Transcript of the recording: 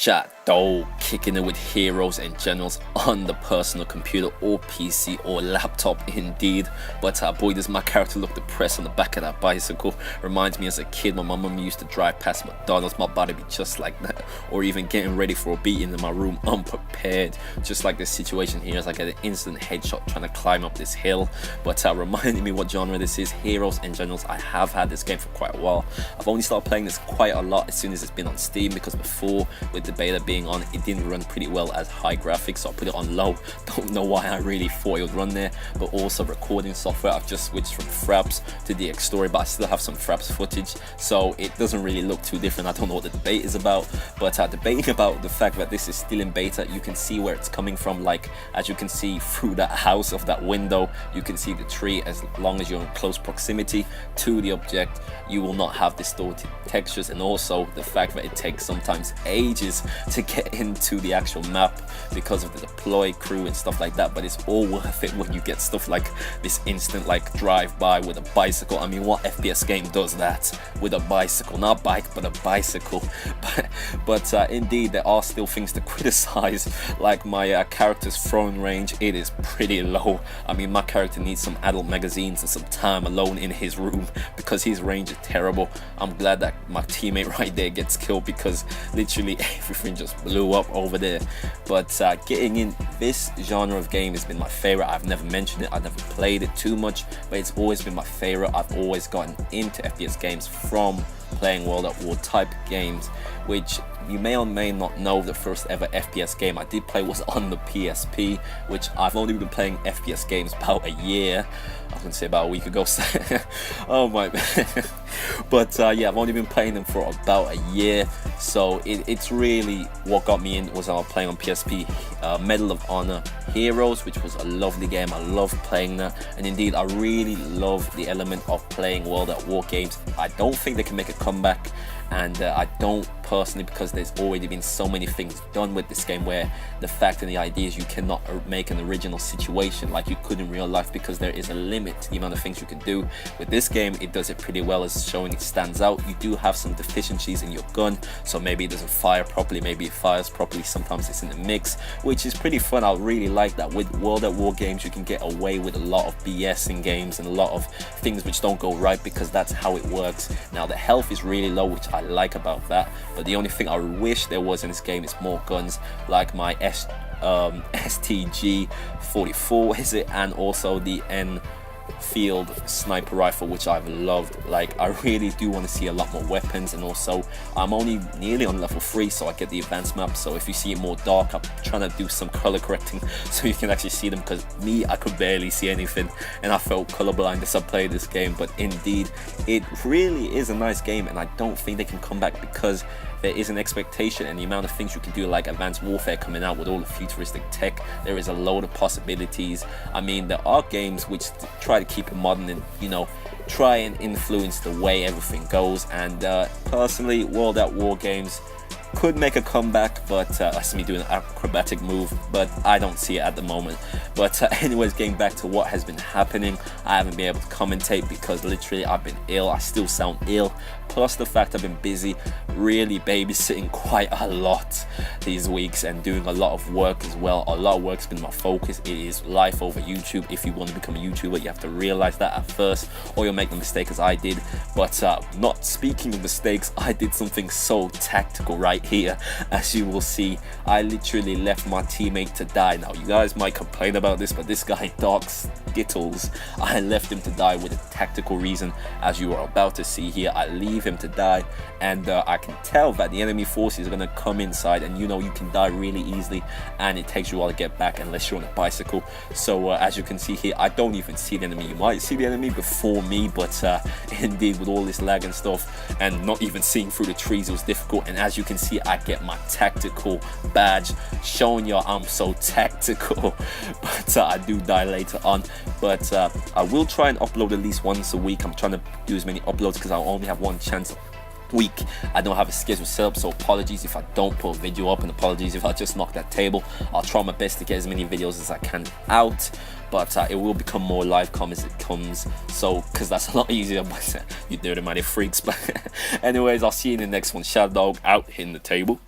Shadow kicking it with heroes and generals on the personal computer or PC or laptop indeed. But boy, does my character look depressed on the back of that bicycle. Reminds me as a kid when my mum used to drive past McDonald's, my body be just like that. Or even getting ready for a beating in my room unprepared, just like this situation here as I get an instant headshot trying to climb up this hill. But reminding me what genre this is, heroes and generals. I have had this game for quite a while. I've only started playing this quite a lot as soon as it's been on Steam, because before, with the beta being on, it didn't run pretty well as high graphics, so I put it on low. Don't know why I really thought it would run there. But also recording software, I've just switched from Fraps to DX Story, but I still have some Fraps footage, so it doesn't really look too different. I don't know what the debate is about, but debating about the fact that this is still in beta, you can see where it's coming from. Like, as you can see through that house of that window, you can see the tree. As long as you're in close proximity to the object, you will not have distorted textures, and also the fact that it takes sometimes ages to get into the actual map because of the deploy crew and stuff like that. But it's all worth it when you get stuff like this instant like drive by with a bicycle. I mean, what FPS game does that with a bicycle? Not bike, but a bicycle. But indeed, there are still things to criticize, like my character's throwing range. It is pretty low. I mean, my character needs some adult magazines and some time alone in his room because his range is terrible. I'm glad that my teammate right there gets killed, because literally everything just blew up over there. But getting in this genre of game has been my favorite. I've never mentioned it, I've never played it too much, but it's always been my favorite. I've always gotten into FPS games from playing World at War type games, which you may or may not know, the first ever FPS game I did play was on the PSP, which I've only been playing FPS games about a year. I was gonna say about a week ago. Oh my man. But yeah, I've only been playing them for about a year, so it's really what got me in was I was playing on PSP. Medal of Honor Heroes, which was a lovely game. I loved playing that, and indeed I really love the element of playing World at War games. I don't think they can make a comeback, and I don't personally, because there's already been so many things done with this game, where the fact and the idea is you cannot make an original situation like you could in real life, because there is a limit to the amount of things you can do. With this game, it does it pretty well, as showing it stands out. You do have some deficiencies in your gun, so maybe it doesn't fire properly, maybe it fires properly, sometimes it's in the mix, which is pretty fun. I really like that. With World at War games, you can get away with a lot of BS in games and a lot of things which don't go right, because that's how it works. Now the health is really low, which I like about that, but the only thing I wish there was in this game is more guns, like my STG 44 is it, and also the Enfield sniper rifle, which I've loved. Like, I really do want to see a lot more weapons, and also I'm only nearly on level 3, so I get the advanced map, so if you see it more dark, I'm trying to do some color correcting so you can actually see them, because me, I could barely see anything and I felt colorblind as I played this game. But indeed, it really is a nice game, and I don't think they can come back, because there is an expectation, and the amount of things you can do, like Advanced Warfare coming out with all the futuristic tech, there is a load of possibilities. I mean, there are games which try to keep it modern and, you know, try and influence the way everything goes, and personally, World at War games could make a comeback, but that's me doing an acrobatic move, but I don't see it at the moment. But anyways, getting back to what has been happening, I haven't been able to commentate because literally I've been ill. I still sound ill, plus the fact I've been busy really babysitting quite a lot these weeks and doing a lot of work as well. A lot of work's been my focus. It is life over YouTube. If you want to become a YouTuber, you have to realize that at first, or you'll make the mistake as I did. But not speaking of mistakes, I did something so tactical right here. As you will see, I literally left my teammate to die. Now you guys might complain about this, but this guy, Dark Skittles, I left him to die with a tactical reason. As you are about to see here, I leave him to die, and I can tell that the enemy forces are going to come inside, and you know, you can die really easily, and it takes you a while to get back unless you're on a bicycle. So as you can see here, I don't even see the enemy. You might see the enemy before me, but indeed, with all this lag and stuff, and not even seeing through the trees, it was difficult. And as you can see, I get my tactical badge, showing y'all I'm so tactical. But I do die later on. But I will try and upload at least once a week. I'm trying to do as many uploads because I only have one chance week. I don't have a schedule set up, so apologies if I don't put a video up, and apologies if I just knock that table. I'll try my best to get as many videos as I can out, but it will become more live com as it comes, so because that's a lot easier. But you dirty mighty freaks. But anyways, I'll see you in the next one. Shadow Dog out, hitting the table.